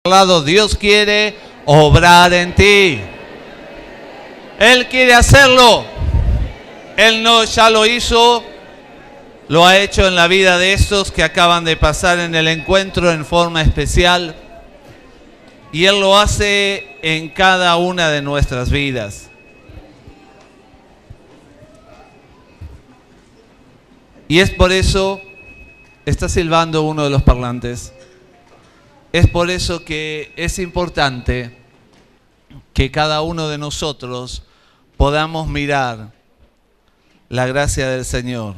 lado, Dios quiere obrar en ti. Él quiere hacerlo. Él no ya lo hizo, lo ha hecho en la vida de estos que acaban de pasar en el encuentro en forma especial. Y Él lo hace en cada una de nuestras vidas. Y es por eso, está silbando uno de los parlantes. Es por eso que es importante que cada uno de nosotros podamos mirar la gracia del Señor.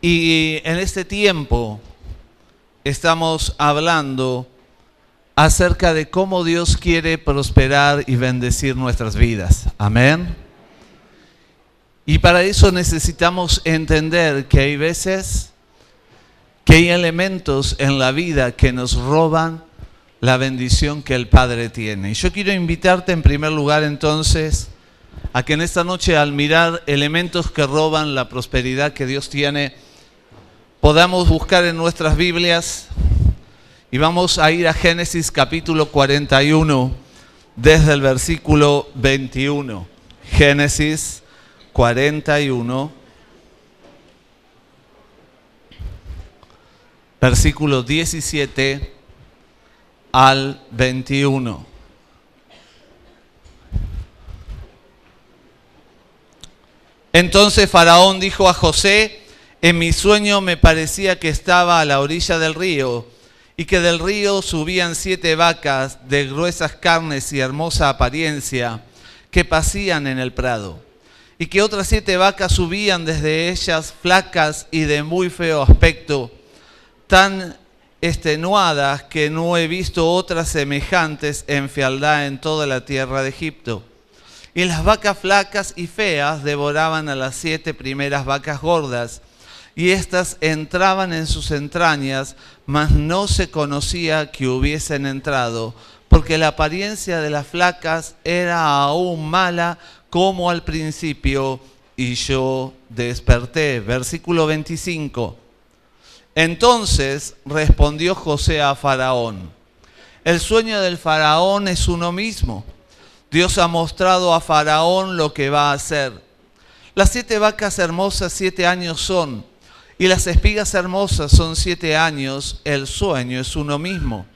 Y en este tiempo estamos hablando acerca de cómo Dios quiere prosperar y bendecir nuestras vidas. Amén. Y para eso necesitamos entender que hay veces que hay elementos en la vida que nos roban la bendición que el Padre tiene. Y yo quiero invitarte en primer lugar entonces a que en esta noche, al mirar elementos que roban la prosperidad que Dios tiene, podamos buscar en nuestras Biblias y vamos a ir a Génesis capítulo 41 desde el versículo 21. Génesis 41. Versículo 17 al 21. Entonces Faraón dijo a José: en mi sueño me parecía que estaba a la orilla del río, y que del río subían 7 vacas de gruesas carnes y hermosa apariencia, que pacían en el prado, y que otras 7 vacas subían desde ellas flacas y de muy feo aspecto, tan extenuadas que no he visto otras semejantes en fealdad en toda la tierra de Egipto. Y las vacas flacas y feas devoraban a las 7 primeras vacas gordas, y éstas entraban en sus entrañas, mas no se conocía que hubiesen entrado, porque la apariencia de las flacas era aún mala como al principio, y yo desperté. Versículo 25. Entonces respondió José a Faraón: el sueño del Faraón es uno mismo. Dios ha mostrado a Faraón lo que va a hacer. Las 7 vacas hermosas 7 años son, y las espigas hermosas son 7 años, el sueño es uno mismo.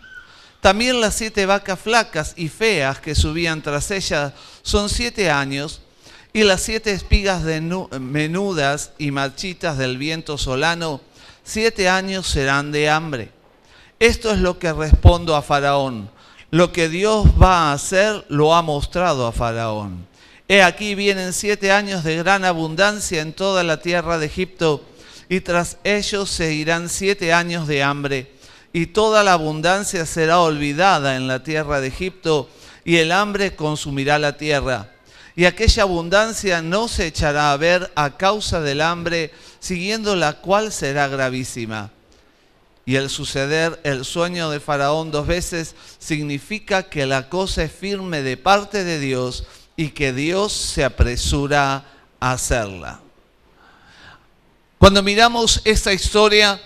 También las 7 vacas flacas y feas que subían tras ellas son 7 años, y las 7 espigas menudas y marchitas del viento solano, 7 años serán de hambre. Esto es lo que respondo a Faraón. Lo que Dios va a hacer lo ha mostrado a Faraón. He aquí vienen 7 años de gran abundancia en toda la tierra de Egipto, y tras ellos se irán 7 años de hambre, y toda la abundancia será olvidada en la tierra de Egipto, y el hambre consumirá la tierra. Y aquella abundancia no se echará a ver a causa del hambre, siguiendo la cual será gravísima. Y el suceder el sueño de Faraón 2 veces significa que la cosa es firme de parte de Dios y que Dios se apresura a hacerla. Cuando miramos esta historia,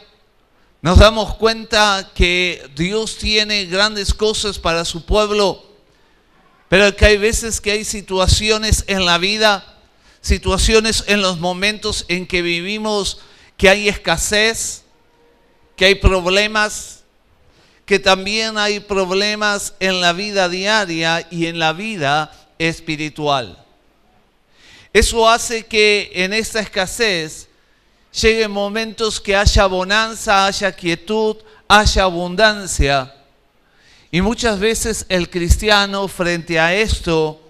nos damos cuenta que Dios tiene grandes cosas para su pueblo, pero que hay veces que hay situaciones en la vida, situaciones en los momentos en que vivimos, que hay escasez, que hay problemas, que también hay problemas en la vida diaria y en la vida espiritual. Eso hace que en esta escasez lleguen momentos que haya bonanza, haya quietud, haya abundancia. Y muchas veces el cristiano frente a esto,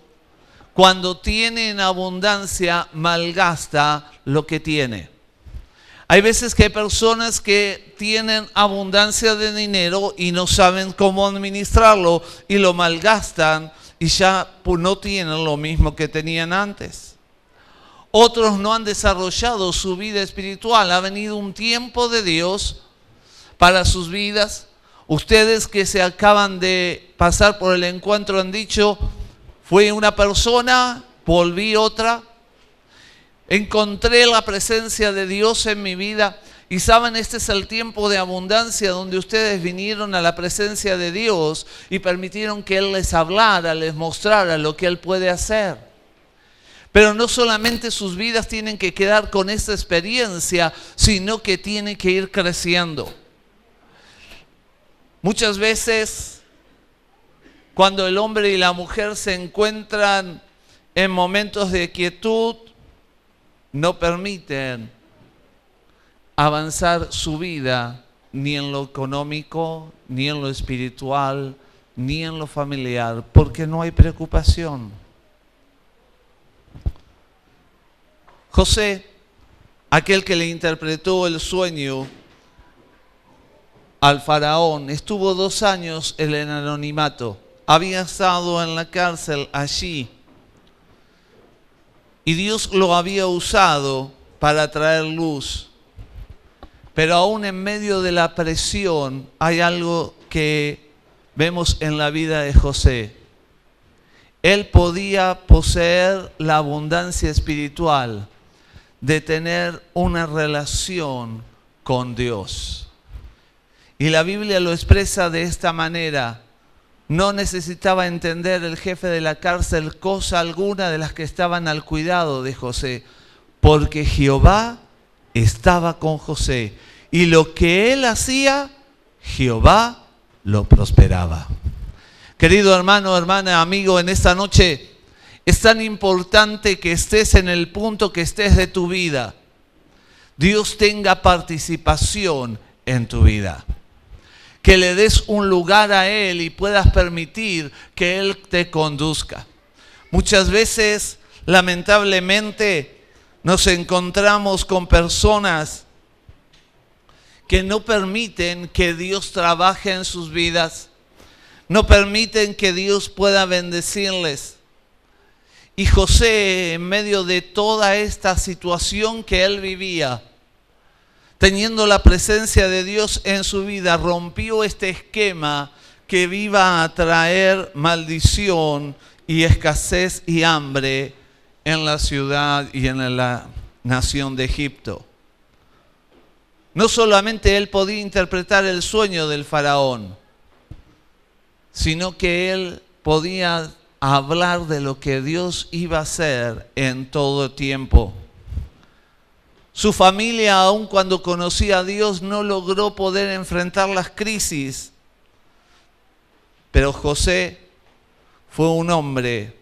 cuando tiene en abundancia, malgasta lo que tiene. Hay veces que hay personas que tienen abundancia de dinero y no saben cómo administrarlo y lo malgastan y ya no tienen lo mismo que tenían antes. Otros no han desarrollado su vida espiritual. Ha venido un tiempo de Dios para sus vidas. Ustedes que se acaban de pasar por el encuentro han dicho: fui una persona, volví otra. Encontré la presencia de Dios en mi vida Y saben, este es el tiempo de abundancia donde ustedes vinieron a la presencia de Dios y permitieron que Él les hablara, les mostrara lo que Él puede hacer. Pero no solamente sus vidas tienen que quedar con esta experiencia, sino que tienen que ir creciendo. Muchas veces, cuando el hombre y la mujer se encuentran en momentos de quietud, no permiten avanzar su vida ni en lo económico, ni en lo espiritual, ni en lo familiar, porque no hay preocupación. José, aquel que le interpretó el sueño al faraón, estuvo 2 años en el anonimato. Había estado en la cárcel allí y Dios lo había usado para traer luz. Pero aún en medio de la presión hay algo que vemos en la vida de José. Él podía poseer la abundancia espiritual de tener una relación con Dios. Y la Biblia lo expresa de esta manera. No necesitaba entender el jefe de la cárcel cosa alguna de las que estaban al cuidado de José, porque Jehová estaba con José y lo que él hacía, Jehová lo prosperaba. Querido hermano, hermana, amigo, en esta noche es tan importante que estés en el punto que estés de tu vida. Dios tenga participación en tu vida. Que le des un lugar a Él y puedas permitir que Él te conduzca. Muchas veces, lamentablemente, nos encontramos con personas que no permiten que Dios trabaje en sus vidas, no permiten que Dios pueda bendecirles. Y José, en medio de toda esta situación que él vivía, teniendo la presencia de Dios en su vida, rompió este esquema que iba a traer maldición y escasez y hambre en la ciudad y en la nación de Egipto. No solamente él podía interpretar el sueño del faraón, sino que él podía hablar de lo que Dios iba a hacer en todo tiempo. Su familia, aun cuando conocía a Dios, no logró poder enfrentar las crisis. Pero José fue un hombre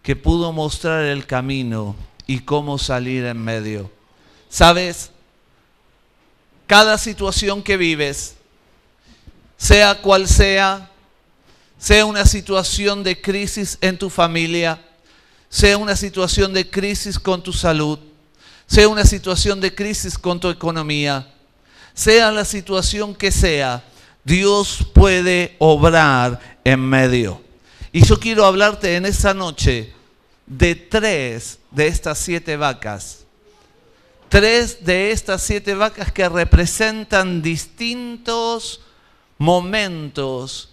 que pudo mostrar el camino y cómo salir en medio. ¿Sabes? Cada situación que vives, sea cual sea una situación de crisis en tu familia, sea una situación de crisis con tu salud, sea una situación de crisis con tu economía, sea la situación que sea, Dios puede obrar en medio. Y yo quiero hablarte en esta noche de 3 de estas 7 vacas. 3 de estas 7 vacas que representan distintos momentos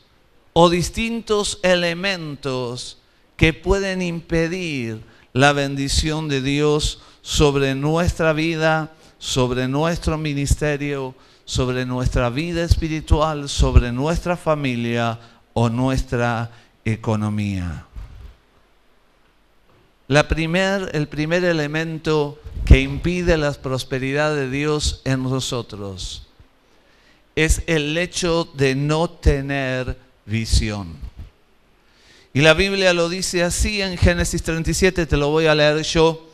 o distintos elementos que pueden impedir la bendición de Dios sobre nuestra vida, sobre nuestro ministerio, sobre nuestra vida espiritual, sobre nuestra familia o nuestra economía. El primer elemento que impide la prosperidad de Dios en nosotros es el hecho de no tener visión. Y la Biblia lo dice así en Génesis 37, te lo voy a leer yo.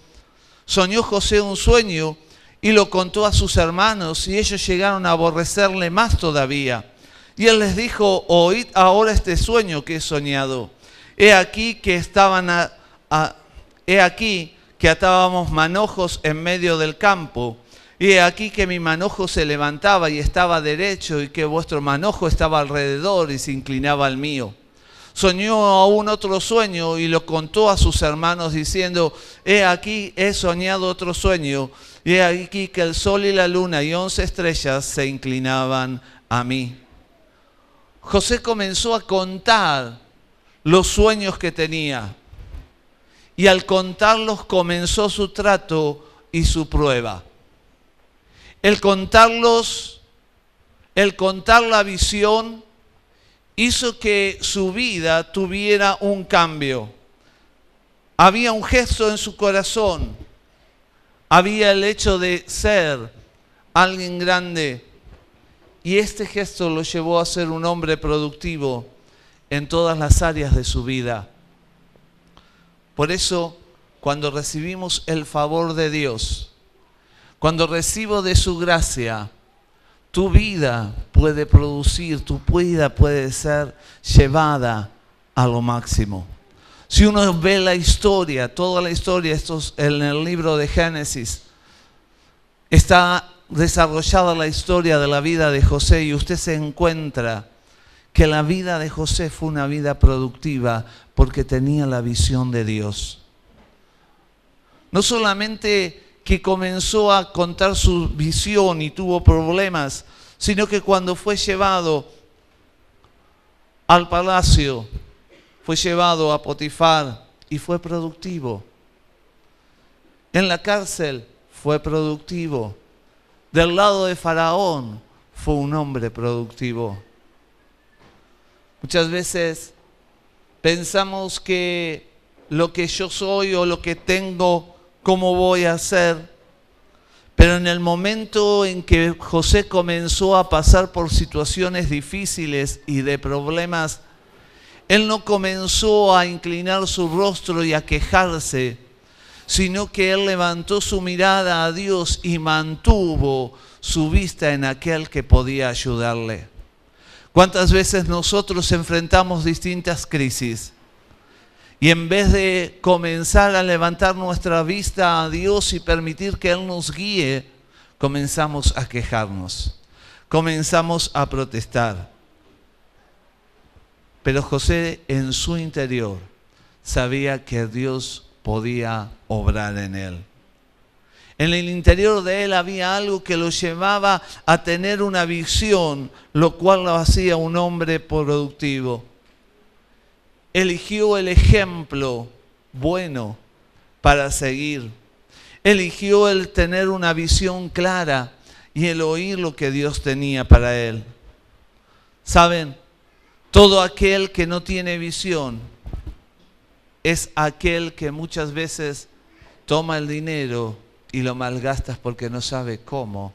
Soñó José un sueño y lo contó a sus hermanos y ellos llegaron a aborrecerle más todavía. Y él les dijo, oíd ahora este sueño que he soñado. He aquí que atábamos manojos en medio del campo. Y he aquí que mi manojo se levantaba y estaba derecho, y que vuestro manojo estaba alrededor y se inclinaba al mío. Soñó aún otro sueño y lo contó a sus hermanos diciendo, he aquí he soñado otro sueño, y he aquí que el sol y la luna y 11 estrellas se inclinaban a mí. José comenzó a contar los sueños que tenía, y al contarlos comenzó su trato y su prueba. El contar la visión hizo que su vida tuviera un cambio. Había un gesto en su corazón. Había el hecho de ser alguien grande. Y este gesto lo llevó a ser un hombre productivo en todas las áreas de su vida. Por eso, cuando recibimos el favor de Dios, cuando recibo de su gracia, tu vida puede producir, tu vida puede ser llevada a lo máximo. Si uno ve la historia, toda la historia, esto es en el libro de Génesis, está desarrollada la historia de la vida de José y usted se encuentra que la vida de José fue una vida productiva porque tenía la visión de Dios. No solamente que comenzó a contar su visión y tuvo problemas, sino que cuando fue llevado al palacio, fue llevado a Potifar y fue productivo. En la cárcel fue productivo. Del lado de Faraón fue un hombre productivo. Muchas veces pensamos que lo que yo soy o lo que tengo, cómo voy a hacer. Pero en el momento en que José comenzó a pasar por situaciones difíciles y de problemas, él no comenzó a inclinar su rostro y a quejarse, sino que él levantó su mirada a Dios y mantuvo su vista en aquel que podía ayudarle. ¿Cuántas veces nosotros enfrentamos distintas crisis? Y en vez de comenzar a levantar nuestra vista a Dios y permitir que Él nos guíe, comenzamos a quejarnos, comenzamos a protestar. Pero José en su interior sabía que Dios podía obrar en él. En el interior de él había algo que lo llevaba a tener una visión, lo cual lo hacía un hombre productivo. Eligió el ejemplo bueno para seguir. Eligió el tener una visión clara y el oír lo que Dios tenía para él. ¿Saben? Todo aquel que no tiene visión es aquel que muchas veces toma el dinero y lo malgastas porque no sabe cómo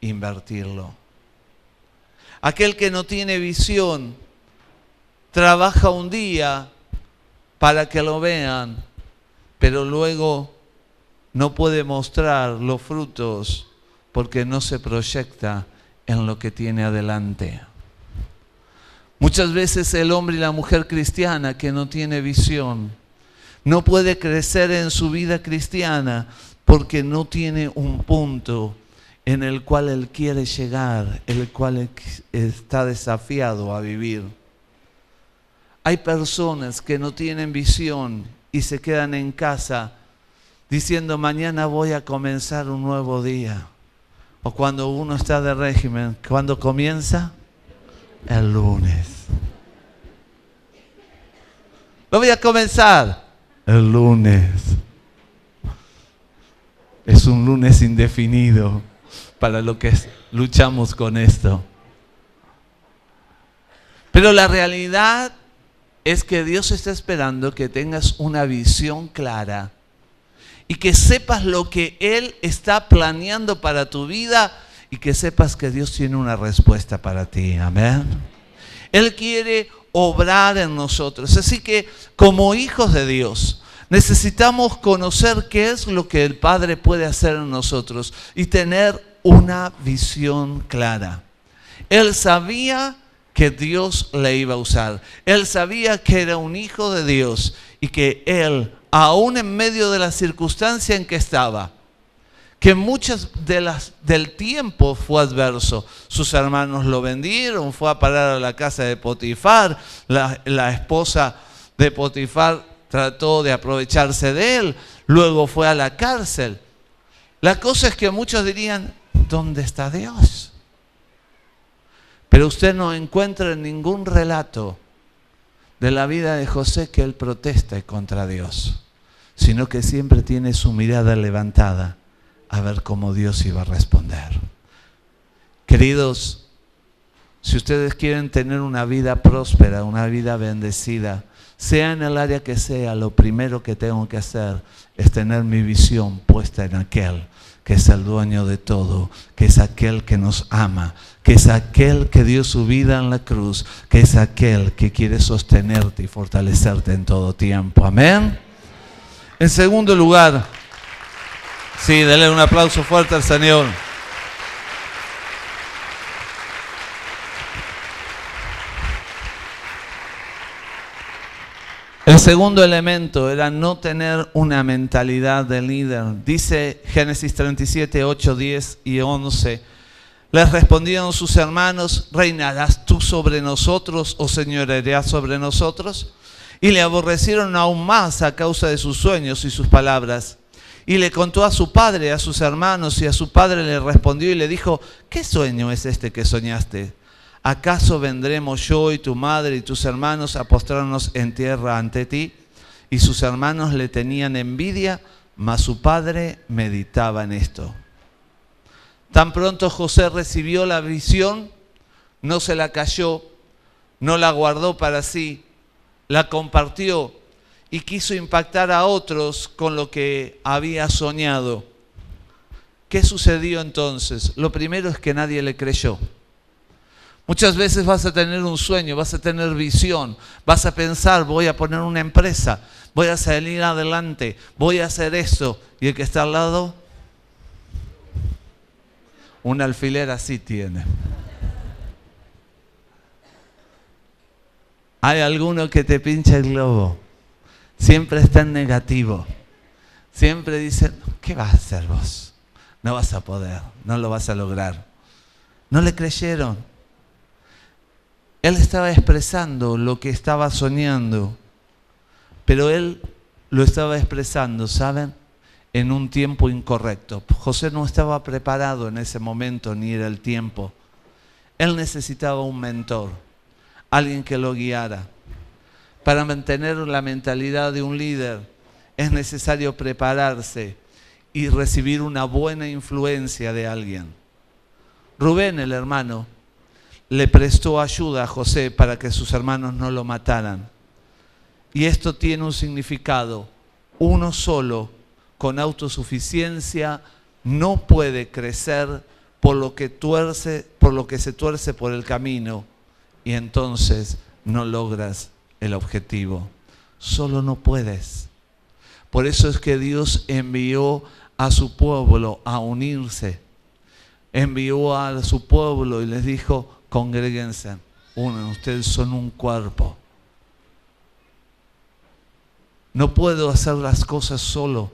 invertirlo. Aquel que no tiene visión trabaja un día para que lo vean, pero luego no puede mostrar los frutos porque no se proyecta en lo que tiene adelante. Muchas veces el hombre y la mujer cristiana que no tiene visión no puede crecer en su vida cristiana porque no tiene un punto en el cual él quiere llegar, el cual está desafiado a vivir. Hay personas que no tienen visión y se quedan en casa diciendo mañana voy a comenzar un nuevo día. O cuando uno está de régimen, ¿cuándo comienza? El lunes. Lo voy a comenzar el lunes. Es un lunes indefinido para lo que luchamos con esto. Pero la realidad es que Dios está esperando que tengas una visión clara y que sepas lo que Él está planeando para tu vida y que sepas que Dios tiene una respuesta para ti. Amén. Él quiere obrar en nosotros. Así que como hijos de Dios necesitamos conocer qué es lo que el Padre puede hacer en nosotros y tener una visión clara. Él sabía que Dios le iba a usar. Él sabía que era un hijo de Dios y que él, aún en medio de la circunstancia en que estaba, que muchas del tiempo fue adverso. Sus hermanos lo vendieron, fue a parar a la casa de Potifar. La esposa de Potifar trató de aprovecharse de él. Luego fue a la cárcel. La cosa es que muchos dirían, ¿dónde está Dios? Pero usted no encuentra en ningún relato de la vida de José que él proteste contra Dios, sino que siempre tiene su mirada levantada a ver cómo Dios iba a responder. Queridos, si ustedes quieren tener una vida próspera, una vida bendecida, sea en el área que sea, lo primero que tengo que hacer es tener mi visión puesta en aquel que es el dueño de todo, que es aquel que nos ama, que es aquel que dio su vida en la cruz, que es aquel que quiere sostenerte y fortalecerte en todo tiempo. Amén. En segundo lugar, sí, denle un aplauso fuerte al Señor. El segundo elemento era no tener una mentalidad de líder. Dice Génesis 37, 8, 10 y 11. Les respondieron sus hermanos: ¿reinarás tú sobre nosotros o señorearás sobre nosotros? Y le aborrecieron aún más a causa de sus sueños y sus palabras. Y le contó a su padre, a sus hermanos, y a su padre le respondió y le dijo: ¿qué sueño es este que soñaste? ¿Acaso vendremos yo y tu madre y tus hermanos a postrarnos en tierra ante ti? Y sus hermanos le tenían envidia, mas su padre meditaba en esto. Tan pronto José recibió la visión, no se la calló, no la guardó para sí, la compartió y quiso impactar a otros con lo que había soñado. ¿Qué sucedió entonces? Lo primero es que nadie le creyó. Muchas veces vas a tener un sueño, vas a tener visión, vas a pensar: voy a poner una empresa, voy a salir adelante, voy a hacer eso. Y el que está al lado, un alfiler así tiene. Hay alguno que te pincha el globo, siempre está en negativo, siempre dice: ¿qué vas a hacer vos? No vas a poder, no lo vas a lograr. No le creyeron. Él estaba expresando lo que estaba soñando, pero él lo estaba expresando, ¿saben?, en un tiempo incorrecto. José no estaba preparado en ese momento, ni era el tiempo. Él necesitaba un mentor, alguien que lo guiara. Para mantener la mentalidad de un líder es necesario prepararse y recibir una buena influencia de alguien. Rubén, el hermano, le prestó ayuda a José para que sus hermanos no lo mataran. Y esto tiene un significado. Uno solo, con autosuficiencia, no puede crecer por lo que se tuerce por el camino, y entonces no logras el objetivo. Solo no puedes. Por eso es que Dios envió a su pueblo a unirse. Envió a su pueblo y les dijo: congréguense, ustedes son un cuerpo. No puedo hacer las cosas solo.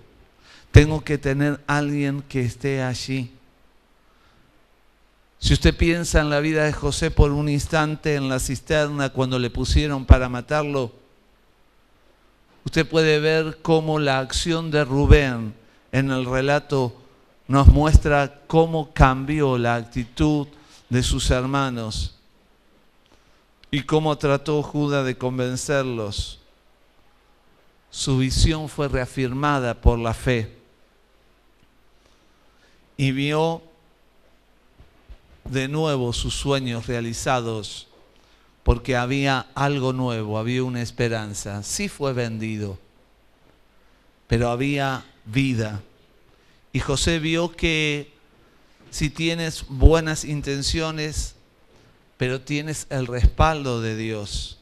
Tengo que tener alguien que esté allí. Si usted piensa en la vida de José por un instante en la cisterna cuando le pusieron para matarlo, usted puede ver cómo la acción de Rubén en el relato nos muestra cómo cambió la actitud de sus hermanos y cómo trató Judá de convencerlos. Su visión fue reafirmada por la fe y vio de nuevo sus sueños realizados, porque había algo nuevo, había una esperanza. Sí fue vendido, pero había vida. Y José vio que si tienes buenas intenciones, pero tienes el respaldo de Dios,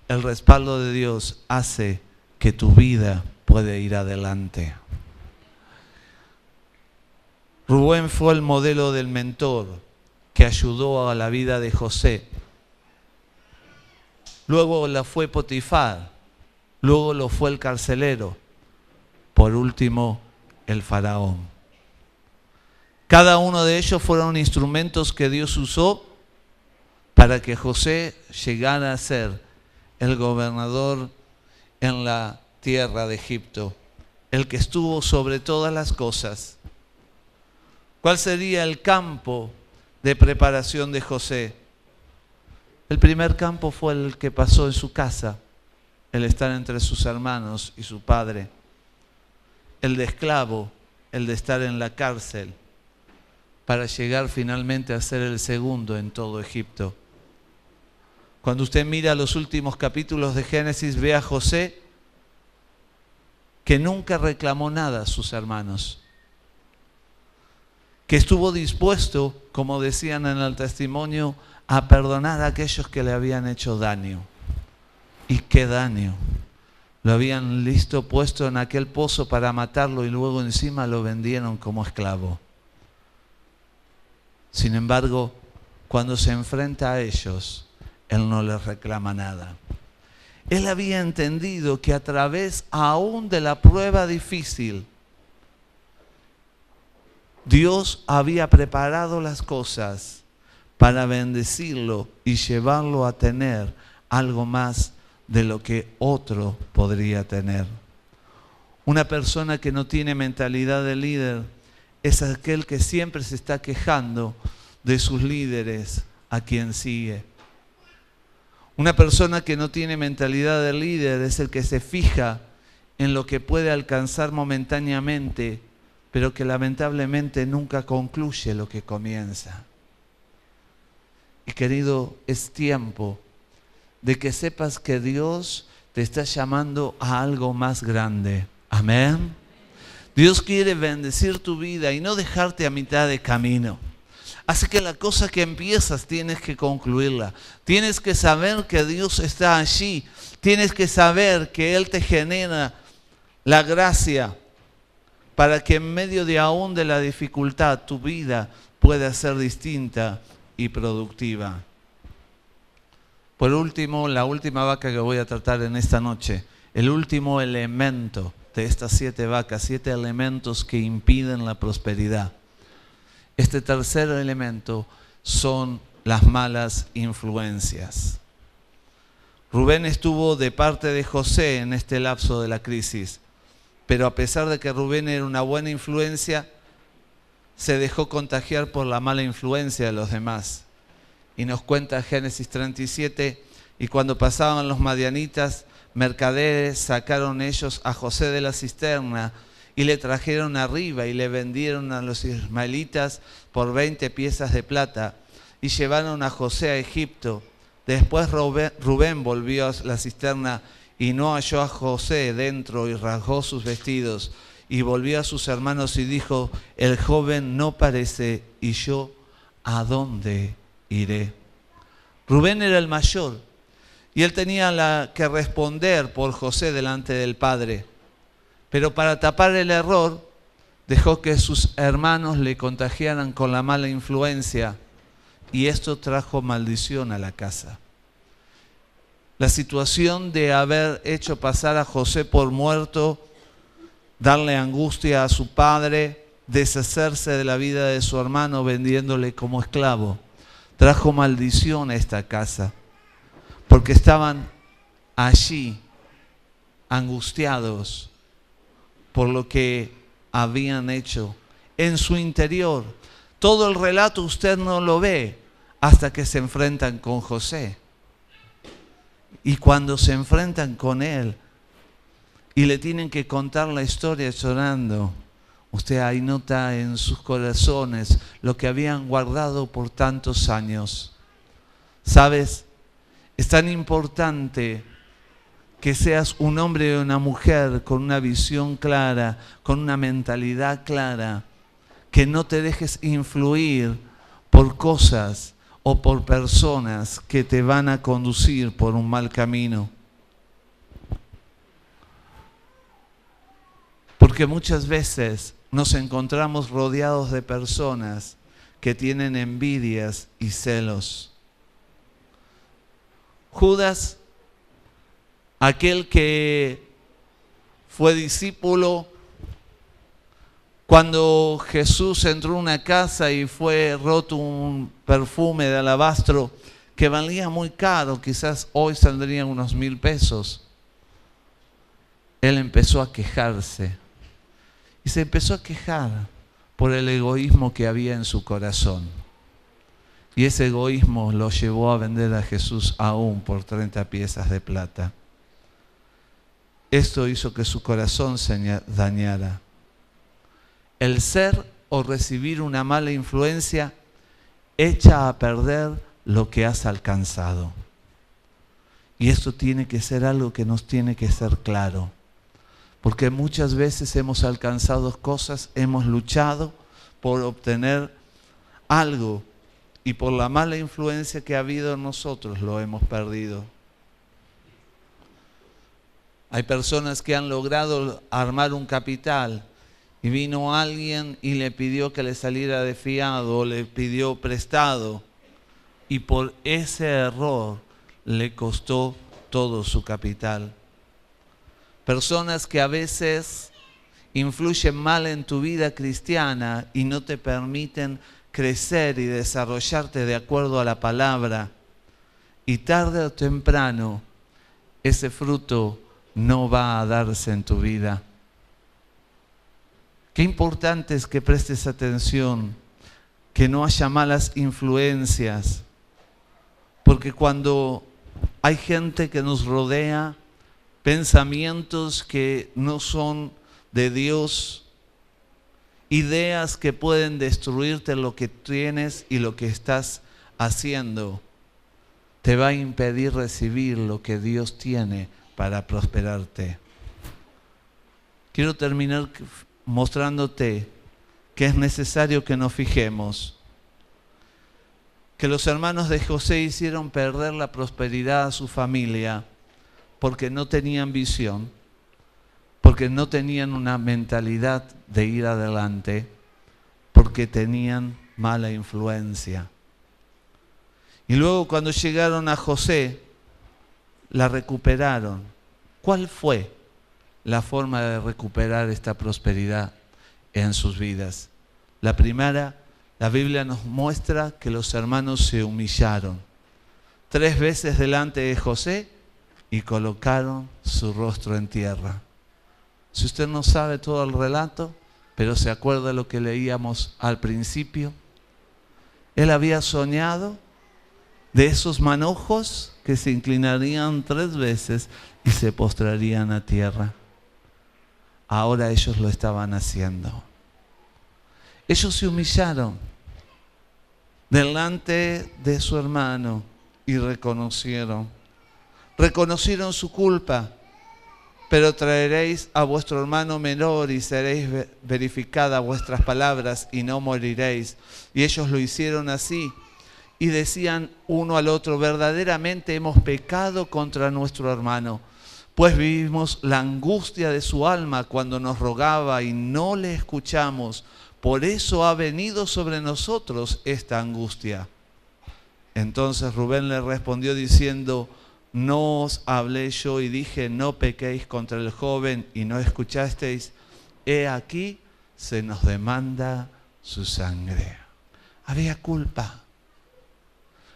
el respaldo de Dios hace que tu vida pueda ir adelante. Rubén fue el modelo del mentor que ayudó a la vida de José. Luego la fue Potifar, luego lo fue el carcelero, por último el faraón. Cada uno de ellos fueron instrumentos que Dios usó para que José llegara a ser el gobernador en la tierra de Egipto, el que estuvo sobre todas las cosas. ¿Cuál sería el campo de preparación de José? El primer campo fue el que pasó en su casa, el estar entre sus hermanos y su padre. El de esclavo, el de estar en la cárcel, para llegar finalmente a ser el segundo en todo Egipto. Cuando usted mira los últimos capítulos de Génesis, ve a José que nunca reclamó nada a sus hermanos, que estuvo dispuesto, como decían en el testimonio, a perdonar a aquellos que le habían hecho daño. ¿Y qué daño? Lo habían listo puesto en aquel pozo para matarlo y luego encima lo vendieron como esclavo. Sin embargo, cuando se enfrenta a ellos, Él no les reclama nada. Él había entendido que a través aún de la prueba difícil, Dios había preparado las cosas para bendecirlo y llevarlo a tener algo más de lo que otro podría tener. Una persona que no tiene mentalidad de líder es aquel que siempre se está quejando de sus líderes a quien sigue. Una persona que no tiene mentalidad de líder es el que se fija en lo que puede alcanzar momentáneamente, pero que lamentablemente nunca concluye lo que comienza. Y querido, es tiempo de que sepas que Dios te está llamando a algo más grande. Amén. Dios quiere bendecir tu vida y no dejarte a mitad de camino. Así que la cosa que empiezas tienes que concluirla. Tienes que saber que Dios está allí. Tienes que saber que Él te genera la gracia para que en medio de aún de la dificultad tu vida pueda ser distinta y productiva. Por último, la última vaca que voy a tratar en esta noche, el último elemento de estas 7 vacas, 7 elementos que impiden la prosperidad. Este tercer elemento son las malas influencias. Rubén estuvo de parte de José en este lapso de la crisis, pero a pesar de que Rubén era una buena influencia, se dejó contagiar por la mala influencia de los demás. Y nos cuenta Génesis 37, y cuando pasaban los madianitas, mercaderes, sacaron ellos a José de la cisterna y le trajeron arriba y le vendieron a los ismaelitas por 20 piezas de plata y llevaron a José a Egipto. Después Rubén volvió a la cisterna y no halló a José dentro y rasgó sus vestidos y volvió a sus hermanos y dijo: el joven no parece, y yo ¿a dónde iré? Rubén era el mayor y él tenía que responder por José delante del padre. Pero para tapar el error, dejó que sus hermanos le contagiaran con la mala influencia y esto trajo maldición a la casa. La situación de haber hecho pasar a José por muerto, darle angustia a su padre, deshacerse de la vida de su hermano vendiéndole como esclavo, trajo maldición a esta casa, porque estaban allí angustiados por lo que habían hecho en su interior. Todo el relato usted no lo ve hasta que se enfrentan con José. Y cuando se enfrentan con él y le tienen que contar la historia llorando, usted ahí nota en sus corazones lo que habían guardado por tantos años. ¿Sabes? Es tan importante que seas un hombre o una mujer con una visión clara, con una mentalidad clara, que no te dejes influir por cosas o por personas que te van a conducir por un mal camino. Porque muchas veces nos encontramos rodeados de personas que tienen envidias y celos. Judas, aquel que fue discípulo, cuando Jesús entró en una casa y fue roto un perfume de alabastro que valía muy caro, quizás hoy saldrían unos 1,000 pesos, él empezó a quejarse. Y se empezó a quejar por el egoísmo que había en su corazón. Y ese egoísmo lo llevó a vender a Jesús aún por 30 piezas de plata. Esto hizo que su corazón se dañara. El ser o recibir una mala influencia echa a perder lo que has alcanzado. Y esto tiene que ser algo que nos tiene que ser claro. Porque muchas veces hemos alcanzado cosas, hemos luchado por obtener algo y por la mala influencia que ha habido en nosotros lo hemos perdido. Hay personas que han logrado armar un capital y vino alguien y le pidió que le saliera de fiado o le pidió prestado y por ese error le costó todo su capital. Personas que a veces influyen mal en tu vida cristiana y no te permiten crecer y desarrollarte de acuerdo a la palabra. Y tarde o temprano ese fruto no va a darse en tu vida. Qué importante es que prestes atención, que no haya malas influencias, porque cuando hay gente que nos rodea, pensamientos que no son de Dios, ideas que pueden destruirte lo que tienes y lo que estás haciendo, te va a impedir recibir lo que Dios tiene para prosperarte. Quiero terminar mostrándote que es necesario que nos fijemos que los hermanos de José hicieron perder la prosperidad a su familia porque no tenían visión, porque no tenían una mentalidad de ir adelante, porque tenían mala influencia. Y luego cuando llegaron a José, la recuperaron. ¿Cuál fue la forma de recuperar esta prosperidad en sus vidas? La primera, la Biblia nos muestra que los hermanos se humillaron 3 veces delante de José y colocaron su rostro en tierra. Si usted no sabe todo el relato, pero se acuerda de lo que leíamos al principio, él había soñado de esos manojos que se inclinarían 3 veces y se postrarían a tierra. Ahora ellos lo estaban haciendo. Ellos se humillaron delante de su hermano y reconocieron su culpa. Pero traeréis a vuestro hermano menor y seréis verificadas vuestras palabras y no moriréis. Y ellos lo hicieron así. Y decían uno al otro, verdaderamente hemos pecado contra nuestro hermano, pues vivimos la angustia de su alma cuando nos rogaba y no le escuchamos. Por eso ha venido sobre nosotros esta angustia. Entonces Rubén le respondió diciendo, no os hablé yo y dije, no pequéis contra el joven y no escuchasteis. He aquí, se nos demanda su sangre. Había culpa.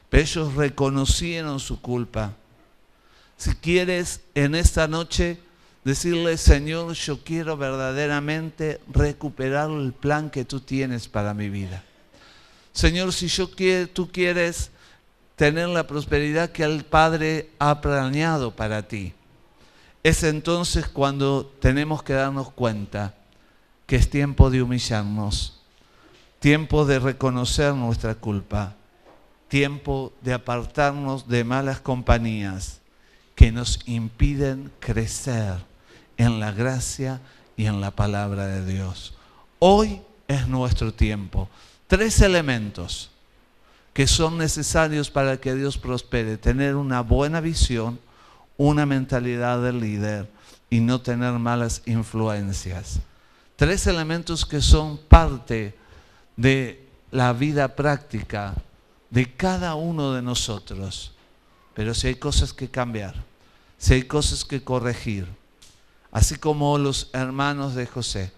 Pero ellos reconocieron su culpa. Si quieres en esta noche decirle, Señor, yo quiero verdaderamente recuperar el plan que tú tienes para mi vida. Señor, si tú quieres tener la prosperidad que el Padre ha planeado para ti, es entonces cuando tenemos que darnos cuenta que es tiempo de humillarnos, tiempo de reconocer nuestra culpa, tiempo de apartarnos de malas compañías que nos impiden crecer en la gracia y en la palabra de Dios. Hoy es nuestro tiempo. 3 elementos que son necesarios para que Dios prospere: tener una buena visión, una mentalidad de líder y no tener malas influencias. 3 elementos que son parte de la vida práctica de cada uno de nosotros. Pero si hay cosas que cambiar, si hay cosas que corregir, así como los hermanos de José,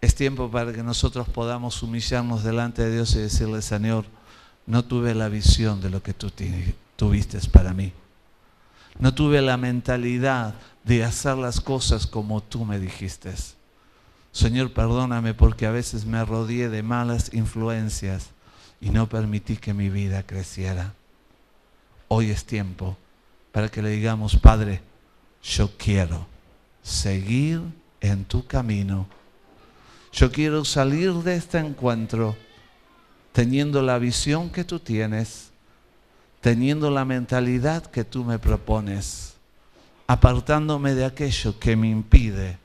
es tiempo para que nosotros podamos humillarnos delante de Dios y decirle, Señor, no tuve la visión de lo que tú tuviste para mí. No tuve la mentalidad de hacer las cosas como tú me dijiste. Señor, perdóname porque a veces me rodeé de malas influencias y no permití que mi vida creciera. Hoy es tiempo para que le digamos, Padre, yo quiero seguir en tu camino. Yo quiero salir de este encuentro teniendo la visión que tú tienes, teniendo la mentalidad que tú me propones, apartándome de aquello que me impide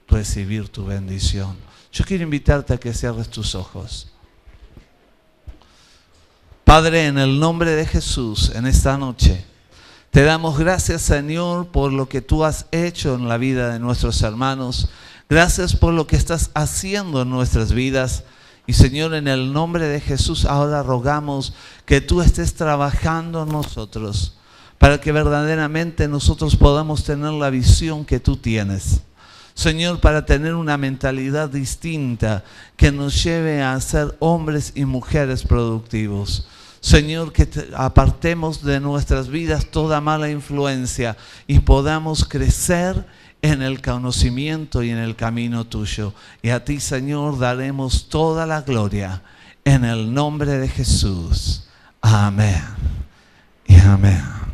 recibir tu bendición. Yo quiero invitarte a que cierres tus ojos. Padre, en el nombre de Jesús, en esta noche, te damos gracias, Señor, por lo que tú has hecho en la vida de nuestros hermanos. Gracias por lo que estás haciendo en nuestras vidas. Y Señor, en el nombre de Jesús, ahora rogamos que tú estés trabajando en nosotros para que verdaderamente nosotros podamos tener la visión que tú tienes. Señor, para tener una mentalidad distinta que nos lleve a ser hombres y mujeres productivos. Señor, que apartemos de nuestras vidas toda mala influencia y podamos crecer en el conocimiento y en el camino tuyo. Y a ti, Señor, daremos toda la gloria en el nombre de Jesús. Amén y amén.